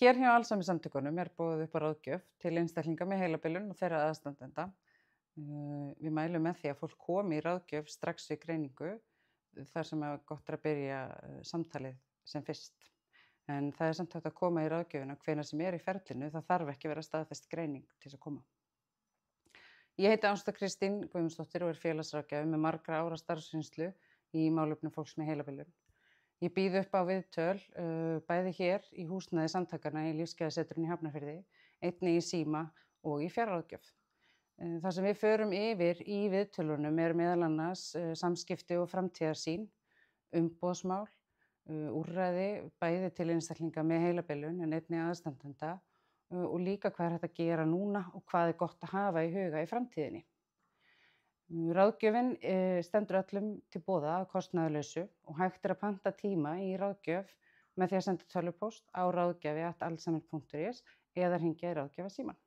Hér hjá Alzheimersamtökunum er boðið upp á ráðgjöf til einstaklinga með heilabilun og þeirra aðstandenda. Við mælum með því að fólk komi í ráðgjöf strax við greiningu þar sem gott er að byrja samtalið sem fyrst. En það er samt hægt að koma í ráðgjöfina hvenær sem er í ferlinu, það þarf ekki að vera staðfest greining til þess að koma. Ég heiti Ásta Kristín Guðmundsdóttir og er félagsráðgjafi með margra ára starfsreynslu í málefnum fólks með heilabilun. Ég býð upp á viðtöl bæði hér í húsnæði samtakanna í Lífsgæðasetrinu í Hafnarfirði, einnig í síma og í fjarráðgjöf. Það sem við förum yfir í viðtölunum er meðal annars samskipti og framtíðarsýn, umboðsmál, úrræði bæði til einstaklinga með heilabilun en einnig aðstandenda og líka hvað er hægt að gera núna og hvað er gott að hafa í huga í framtíðinni. Ráðgjöfin stendur öllum til boða að kostnaðarlausu og hægt er að panta tíma í ráðgjöf með því að senda tölvupóst á ráðgjafi@alzheimer.is eða hringja í ráðgjafa símann.